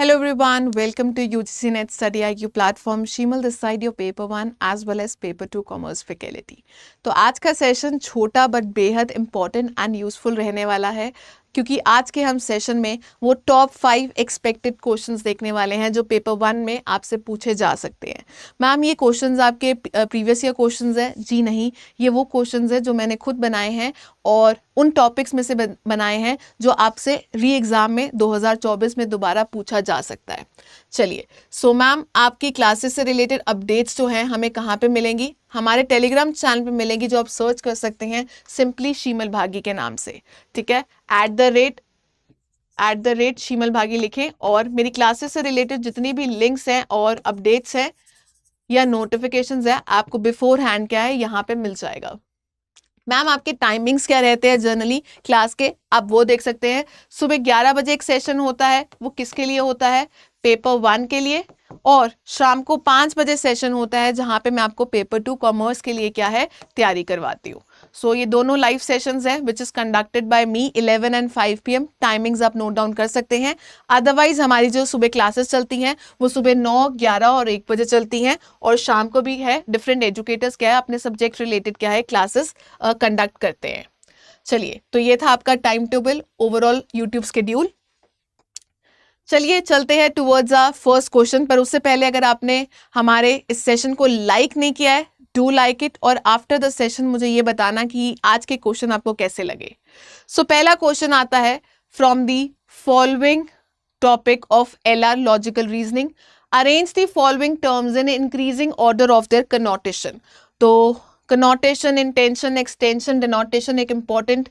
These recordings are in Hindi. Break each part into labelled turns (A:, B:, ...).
A: Hello everyone, welcome to UGC Net Study IQ platform. Shimal this side your paper 1 as well as paper 2 commerce faculty. तो आज का सेशन छोटा बट बेहद इम्पॉर्टेंट एंड यूजफुल रहने वाला है क्योंकि आज के हम सेशन में वो टॉप 5 एक्सपेक्टेड क्वेश्चंस देखने वाले हैं जो पेपर 1 में आपसे पूछे जा सकते हैं। मैम ये क्वेश्चंस आपके प्रीवियस ईयर क्वेश्चंस हैं? जी नहीं, ये वो क्वेश्चंस हैं जो मैंने खुद बनाए हैं और उन टॉपिक्स में से बनाए हैं जो आपसे री एग्ज़ाम में 2024 में दोबारा पूछा जा सकता है। चलिए, सो मैम आपकी क्लासेस से रिलेटेड अपडेट्स जो हैं हमें कहाँ पे मिलेंगी? हमारे टेलीग्राम चैनल पे मिलेंगी जो आप सर्च कर सकते हैं सिंपली शीमल भागी के नाम से। ठीक है, @@ शीमल भागी लिखें और मेरी क्लासेस से रिलेटेड जितनी भी लिंक्स हैं और अपडेट्स हैं या नोटिफिकेशंस है आपको बिफोर हैंड क्या है यहाँ पे मिल जाएगा। मैम आपके टाइमिंग्स क्या रहते हैं जनरली क्लास के? आप वो देख सकते हैं। सुबह 11 बजे एक सेशन होता है, वो किसके लिए होता है? पेपर 1 के लिए। और शाम को 5 बजे सेशन होता है जहां पे मैं आपको पेपर 2 कॉमर्स के लिए क्या है तैयारी करवाती हूँ। सो ये दोनों लाइव सेशंस हैं which is conducted by me 11 and 5 PM। Timings आप नोट डाउन कर सकते हैं। अदरवाइज हमारी जो सुबह क्लासेस चलती हैं वो सुबह 9, 11 और 1 बजे चलती हैं और शाम को भी है। डिफरेंट एजुकेटर्स क्या है अपने सब्जेक्ट रिलेटेड क्या है क्लासेस कंडक्ट करते हैं। चलिए, तो ये था आपका time table overall YouTube schedule. चलिए चलते हैं टुवर्ड्स आ फर्स्ट क्वेश्चन, पर उससे पहले अगर आपने हमारे इस सेशन को लाइक नहीं किया है, डू लाइक इट और आफ्टर द सेशन मुझे ये बताना कि आज के क्वेश्चन आपको कैसे लगे। सो पहला क्वेश्चन आता है from the following topic of LR logical reasoning, arrange the following terms in increasing order of their connotation. तो कनोटेशन, इंटेंशन, एक्सटेंशन, डिनोटेशन एक इम्पॉर्टेंट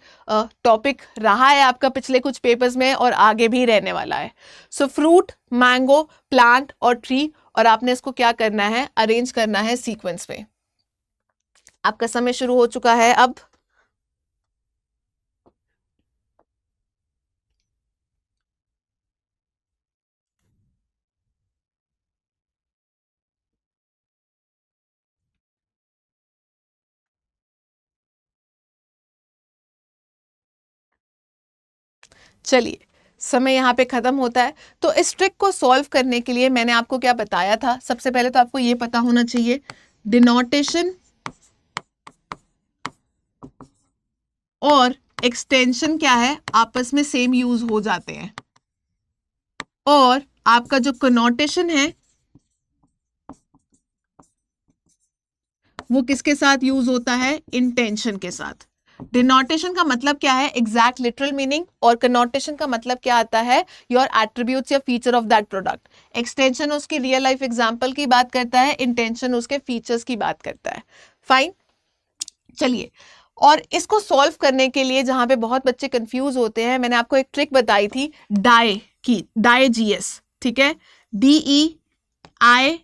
A: टॉपिक रहा है आपका पिछले कुछ पेपर्स में और आगे भी रहने वाला है। सो फ्रूट, मैंगो, प्लांट और ट्री, और आपने इसको क्या करना है? अरेंज करना है सीक्वेंस में। आपका समय शुरू हो चुका है अब। चलिए, समय यहाँ पे खत्म होता है। तो इस ट्रिक को सॉल्व करने के लिए मैंने आपको क्या बताया था? सबसे पहले तो आपको ये पता होना चाहिए डिनोटेशन और एक्सटेंशन क्या है, आपस में सेम यूज हो जाते हैं। और आपका जो कनोटेशन है वो किसके साथ यूज होता है? इंटेंशन के साथ। डिनोटेशन का मतलब क्या है? Exact literal meaning. और कनोटेशन का मतलब क्या आता है? योर एट्रीब्यूट्स या feature of that product. Extension उसकी रियल लाइफ एग्जांपल की बात करता है, इंटेंशन उसके फीचर्स की बात करता है। फाइन, चलिए, और इसको सॉल्व करने के लिए जहां पे बहुत बच्चे कंफ्यूज होते हैं, मैंने आपको एक ट्रिक बताई थी डाई की, डाई GS। ठीक है, DEII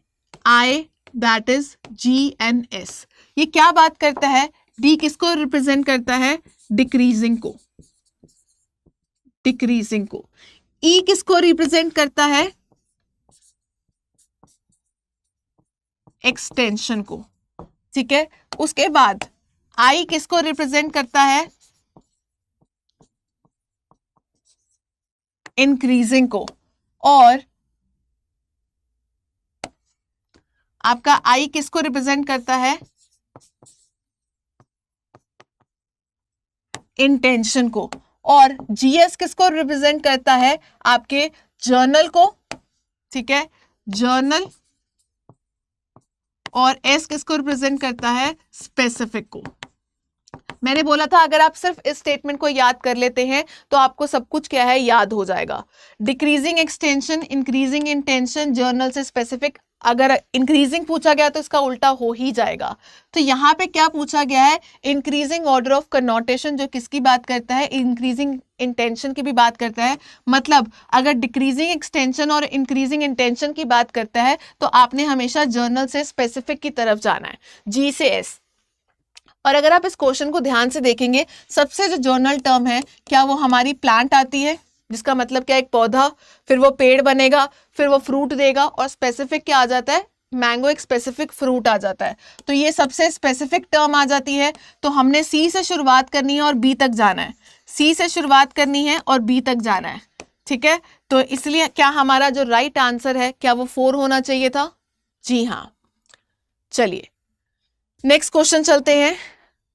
A: दैट इज GNS। ये क्या बात करता है? D किसको रिप्रेजेंट करता है? डिक्रीजिंग को। डिक्रीजिंग को। E किसको रिप्रेजेंट करता है? एक्सटेंशन को। ठीक है, उसके बाद I किसको रिप्रेजेंट करता है? इंक्रीजिंग को। और आपका I किसको रिप्रेजेंट करता है? इंटेंशन को। और GS किसको रिप्रेजेंट करता है? आपके जर्नल को। ठीक है, जर्नल। और S किसको रिप्रेजेंट करता है? स्पेसिफिक को। मैंने बोला था अगर आप सिर्फ इस स्टेटमेंट को याद कर लेते हैं तो आपको सब कुछ क्या है याद हो जाएगा। Decreasing extension, increasing intention, journal से स्पेसिफिक। अगर इंक्रीजिंग पूछा गया तो इसका उल्टा हो ही जाएगा। तो यहाँ पे क्या पूछा गया है? इंक्रीजिंग ऑर्डर ऑफ कनोटेशन, जो किसकी बात करता है? इंक्रीजिंग इंटेंशन की भी बात करता है। मतलब अगर डिक्रीजिंग एक्सटेंशन और इंक्रीजिंग इंटेंशन की बात करता है तो आपने हमेशा जर्नल से स्पेसिफिक की तरफ जाना है, G से S। और अगर आप इस क्वेश्चन को ध्यान से देखेंगे, सबसे जो जर्नल टर्म है क्या वो हमारी प्लांट आती है, जिसका मतलब क्या? एक पौधा, फिर वो पेड़ बनेगा, फिर वो फ्रूट देगा। और स्पेसिफिक क्या आ जाता है? मैंगो एक स्पेसिफिक फ्रूट आ जाता है। तो ये सबसे स्पेसिफिक टर्म आ जाती है। तो हमने C से शुरुआत करनी है और B तक जाना है। C से शुरुआत करनी है और B तक जाना है। ठीक है, तो इसलिए क्या हमारा जो राइट आंसर है क्या वो 4 होना चाहिए था? जी हाँ। चलिए नेक्स्ट क्वेश्चन चलते हैं।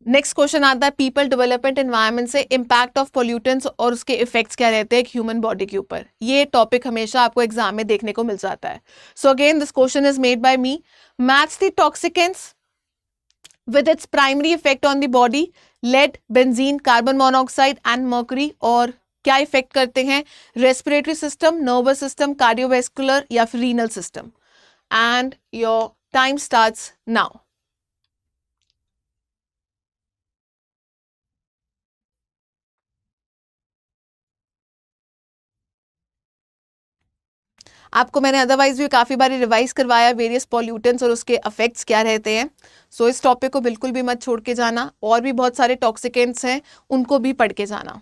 A: नेक्स्ट क्वेश्चन आता है पीपल डेवलपमेंट एनवायरनमेंट से इम्पैक्ट ऑफ पोल्यूटेंट्स और उसके इफेक्ट्स क्या रहते हैं ह्यूमन बॉडी के ऊपर। ये टॉपिक हमेशा आपको एग्जाम में देखने को मिल जाता है। So again this question is made by me. Match the toxicants with its primary effect on the body, lead, benzene, carbon monoxide and mercury, और क्या इफेक्ट करते हैं respiratory system, nervous system, cardiovascular या फिर renal system. And your time starts now. आपको मैंने अदरवाइज भी काफी बार रिवाइज करवाया वेरियस पॉल्यूटेंट्स और उसके इफेक्ट्स क्या रहते हैं। सो इस टॉपिक को बिल्कुल भी मत छोड़ के जाना, और भी बहुत सारे टॉक्सिकेंट्स हैं उनको भी पढ़ के जाना।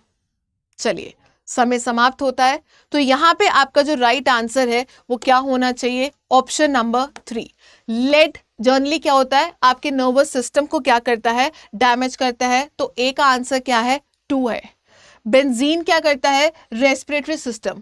A: चलिए समय समाप्त होता है, तो यहां पे आपका जो राइट आंसर है वो क्या होना चाहिए? Option number 3। लेड जनरली क्या होता है आपके नर्वस सिस्टम को क्या करता है? डैमेज करता है। तो ए का आंसर क्या है? 2 है। बेंजीन क्या करता है? रेस्पिरेटरी सिस्टम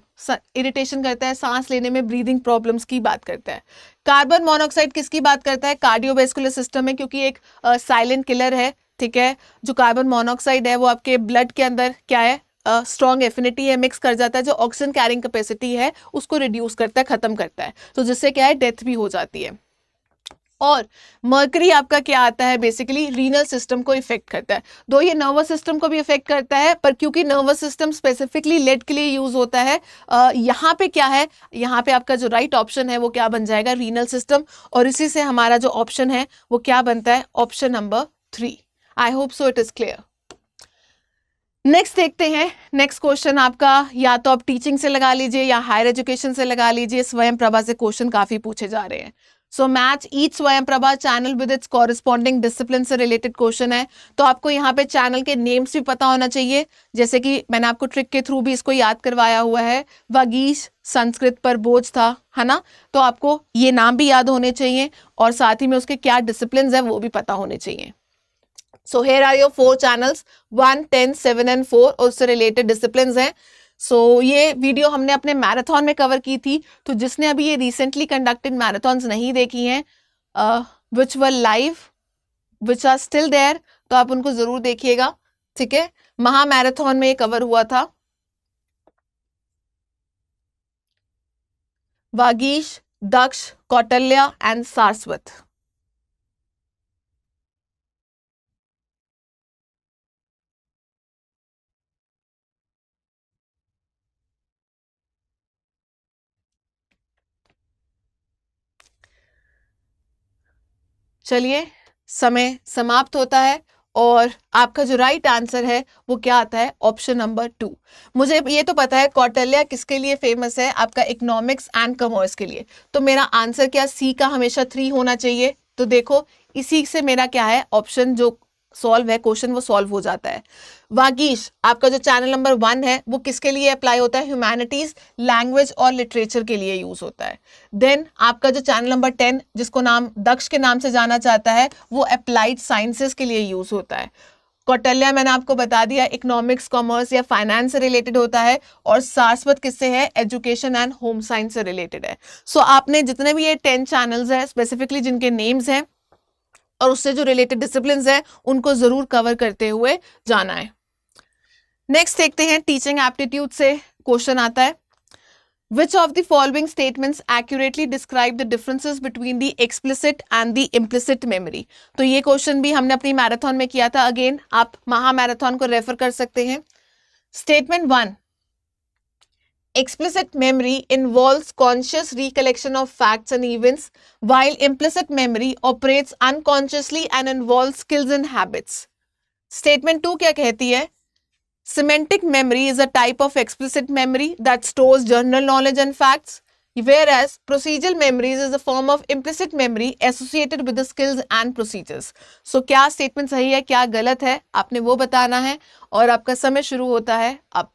A: इरिटेशन करता है, सांस लेने में ब्रीदिंग प्रॉब्लम्स की बात करता है। कार्बन मोनोऑक्साइड किसकी बात करता है? कार्डियोवैस्कुलर सिस्टम में, क्योंकि एक साइलेंट किलर है। ठीक है, जो कार्बन मोनोऑक्साइड है वो आपके ब्लड के अंदर क्या है? स्ट्रॉन्ग एफिनिटी है, मिक्स कर जाता है, जो ऑक्सीजन कैरिंग कैपेसिटी है उसको रिड्यूस करता है, खत्म करता है, तो जिससे क्या है डेथ भी हो जाती है। और मर्करी आपका क्या आता है? बेसिकली रीनल सिस्टम को इफेक्ट करता है। दो ये नर्वस सिस्टम को भी इफेक्ट करता है, पर क्योंकि नर्वस सिस्टम स्पेसिफिकली लेड के लिए यूज होता है, यहाँ पे क्या है, यहाँ पे आपका जो राइट ऑप्शन है वो क्या बन जाएगा? Renal system. और इसी से हमारा जो ऑप्शन है वो क्या बनता है? Option number 3। I hope so it is clear. Next देखते हैं। नेक्स्ट क्वेश्चन आपका या तो आप टीचिंग से लगा लीजिए या हायर एजुकेशन से लगा लीजिए, स्वयं प्रभा से क्वेश्चन काफी पूछे जा रहे हैं। सो मैच ईच स्वयं Prabha channel with its corresponding discipline से रिलेटेड क्वेश्चन है। तो आपको यहाँ पे चैनल के नेम्स भी पता होना चाहिए, जैसे कि मैंने आपको ट्रिक के थ्रू भी इसको याद करवाया हुआ है। वागीश संस्कृत पर बोझ था, है ना, तो आपको ये नाम भी याद होने चाहिए, और साथ ही में उसके क्या डिसिप्लिन है वो भी पता होने चाहिए। So here are your 4 channels 1, 10, 7 and 4, और उससे रिलेटेड डिसिप्लिन हैं। सो ये वीडियो हमने अपने मैराथन में कवर की थी, तो जिसने अभी ये रिसेंटली कंडक्टेड मैराथन्स नहीं देखी हैं, which were live, which are still there, तो आप उनको जरूर देखिएगा। ठीक है, महा मैराथन में ये कवर हुआ था। वागीश, दक्ष, कौटल्या एंड सारस्वत। चलिए समय समाप्त होता है, और आपका जो राइट आंसर है वो क्या आता है? Option number 2। मुझे ये तो पता है कौटिल्य किसके लिए फेमस है? आपका इकोनॉमिक्स एंड कॉमर्स के लिए। तो मेरा आंसर क्या सी का हमेशा 3 होना चाहिए। तो देखो इसी से मेरा क्या है ऑप्शन जो सॉल्व है, क्वेश्चन वो सॉल्व हो जाता है। वागीश आपका जो चैनल नंबर 1 है वो किसके लिए अप्लाई होता है? ह्यूमैनिटीज, लैंग्वेज और लिटरेचर के लिए यूज होता है। देन आपका जो चैनल नंबर 10 जिसको नाम दक्ष के नाम से जाना जाता है वो अप्लाइड साइंसेस के लिए यूज होता है। कौटिल्य मैंने आपको बता दिया इकोनॉमिक्स, कॉमर्स या फाइनेंस से रिलेटेड होता है, और सारस्वत किससे है? एजुकेशन एंड होम साइंस से रिलेटेड है। सो आपने जितने भी ये 10 चैनल्स हैं स्पेसिफिकली जिनके नेम्स हैं और उससे जो रिलेटेड डिसिप्लिन है उनको जरूर कवर करते हुए जाना है। नेक्स्ट देखते हैं टीचिंग एप्टीट्यूड से क्वेश्चन आता है। Which of the following statements accurately describe the differences between the explicit and the implicit memory? तो ये क्वेश्चन भी हमने अपनी मैराथन में किया था। अगेन आप महा मैराथन को रेफर कर सकते हैं। Statement 1, explicit memory involves conscious recollection of facts and events, while implicit memory operates unconsciously and involves skills and habits. Statement 2 क्या कहती है? Semantic memory is a type of explicit memory that stores general knowledge and facts, whereas procedural memories is a form of implicit memory associated with the skills and procedures. So क्या statement सही है, क्या गलत है, आपने वो बताना है, और आपका समय शुरू होता है अब।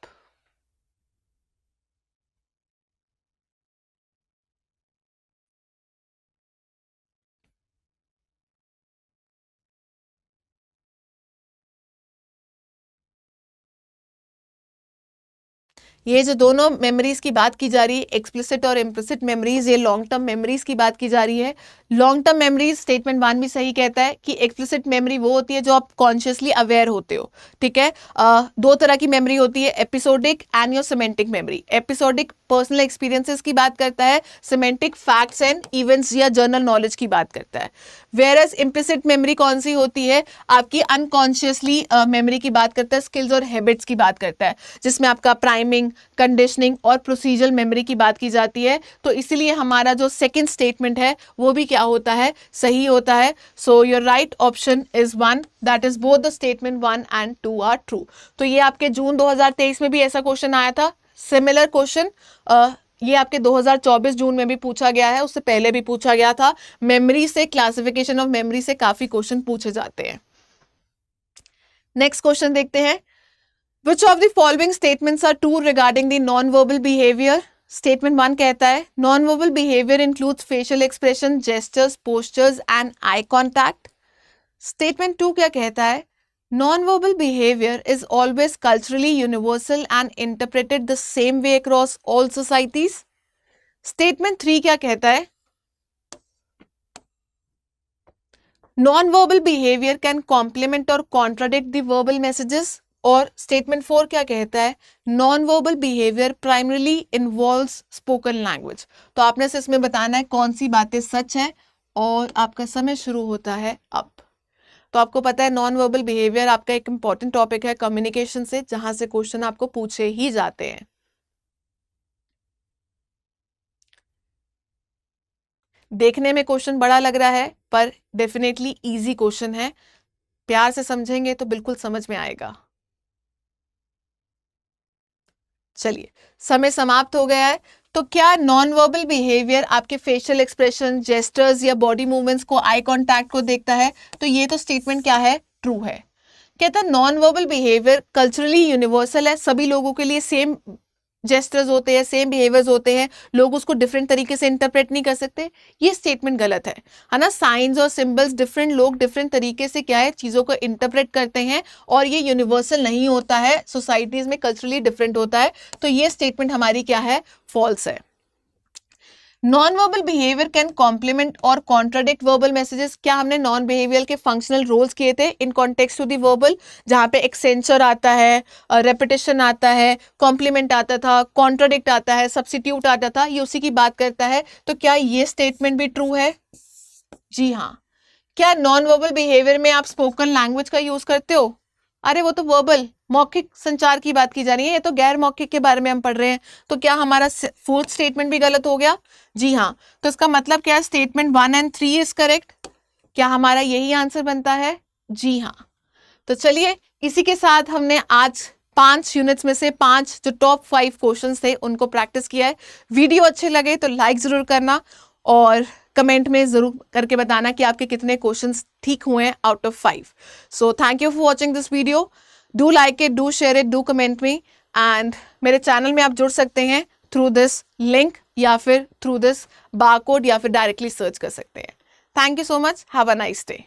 A: ये जो दोनों मेमोरीज की बात की जा रही है, एक्सप्लिसिट और इम्प्लिसिट मेमोरीज, ये लॉन्ग टर्म मेमोरीज की बात की जा रही है। लॉन्ग टर्म मेमोरीज स्टेटमेंट 1 भी सही कहता है कि एक्सप्लिसिट मेमोरी वो होती है जो आप कॉन्शियसली अवेयर होते हो, ठीक है। दो तरह की मेमोरी होती है, episodic and your semantic memory. Episodic personal experiences की बात करता है, सिमेंटिक फैक्ट्स एंड इवेंट्स या जनरल नॉलेज की बात करता है। वेयरएज इम्प्लिसिट मेमोरी कौन सी होती है, आपकी अनकॉन्शियसली मेमोरी की बात करता है, स्किल्स और हैबिट्स की बात करता है, जिसमें आपका प्राइमिंग, कंडीशनिंग और प्रोसीजरल मेमोरी की बात की जाती है। तो इसीलिए हमारा जो सेकंड स्टेटमेंट है वो भी क्या होता है, सही होता है। So your right option is 1, that is both the statement 1 and 2 are true. तो ये आपके जून 2023 में भी ऐसा क्वेश्चन आया था, सिमिलर क्वेश्चन। ये आपके 2024 जून में भी पूछा गया है, उससे पहले भी पूछा गया था। मेमोरी से, क्लासिफिकेशन ऑफ मेमोरी से काफी क्वेश्चन पूछे जाते हैं। नेक्स्ट क्वेश्चन देखते हैं, Which of the following statements are true regarding the non-verbal behavior? Statement 1 कहता है non-verbal behavior includes facial expression, gestures, postures and eye contact. Statement 2 क्या कहता है non-verbal behavior is always culturally universal and interpreted the same way across all societies. Statement 3 क्या कहता है non-verbal behavior can complement or contradict the verbal messages. और स्टेटमेंट 4 क्या कहता है non verbal behaviour primarily involves spoken language. तो आपने से इसमें बताना है कौन सी बातें सच है और आपका समय शुरू होता है अब। तो आपको पता है नॉन वर्बल बिहेवियर आपका एक इंपॉर्टेंट टॉपिक है कम्युनिकेशन से, जहां से क्वेश्चन आपको पूछे ही जाते हैं। देखने में क्वेश्चन बड़ा लग रहा है पर डेफिनेटली इजी क्वेश्चन है, प्यार से समझेंगे तो बिल्कुल समझ में आएगा। चलिए, समय समाप्त हो गया है। तो क्या नॉन वर्बल बिहेवियर आपके फेशियल एक्सप्रेशन, जेस्टर्स या बॉडी मूवमेंट्स को, आई कांटेक्ट को देखता है? तो ये तो स्टेटमेंट क्या है, ट्रू है। कहता है non verbal behaviour culturally universal है, सभी लोगों के लिए सेम जेस्टर्स होते हैं, सेम बिहेवियर्स होते हैं, लोग उसको डिफरेंट तरीके से इंटरप्रेट नहीं कर सकते। ये स्टेटमेंट गलत है ना। साइंस और सिंबल्स डिफरेंट, लोग डिफरेंट तरीके से क्या है चीज़ों को इंटरप्रेट करते हैं और ये यूनिवर्सल नहीं होता है, सोसाइटीज में कल्चरली डिफरेंट होता है। तो ये स्टेटमेंट हमारी क्या है, फॉल्स है। Non verbal behaviour can complement और कॉन्ट्राडिक्ट वर्बल मैसेजेस। क्या हमने नॉन बिहेवियर के फंक्शनल रोल्स किए थे in context to the verbal, जहाँ पे एक्सेंचर आता है, रेपिटेशन आता है, कॉम्प्लीमेंट आता था, कॉन्ट्राडिक्ट आता है, सब्स्टिट्यूट आता था, ये उसी की बात करता है। तो क्या ये स्टेटमेंट भी ट्रू है? जी हाँ। क्या नॉन वर्बल बिहेवियर में आप स्पोकन लैंग्वेज का यूज करते हो? अरे वो तो वर्बल मौखिक संचार की बात की जा रही है, ये तो गैर मौखिक के बारे में हम पढ़ रहे हैं। तो क्या हमारा फोर्थ स्टेटमेंट भी गलत हो गया? जी हाँ। तो इसका मतलब क्या है, स्टेटमेंट 1 एंड 3 इज करेक्ट। क्या हमारा यही आंसर बनता है? जी हाँ। तो चलिए, इसी के साथ हमने आज 5 यूनिट्स में से 5 जो टॉप 5 क्वेश्चंस थे उनको प्रैक्टिस किया है। वीडियो अच्छे लगे तो लाइक जरूर करना और कमेंट में जरूर करके बताना कि आपके कितने क्वेश्चंस ठीक हुए हैं out of 5। So thank you for watching this video. Do like it, do share it, do comment me, and मेरे चैनल में आप जुड़ सकते हैं थ्रू दिस लिंक या फिर थ्रू दिस बारकोड या फिर डायरेक्टली सर्च कर सकते हैं। Thank you so much, have a nice day.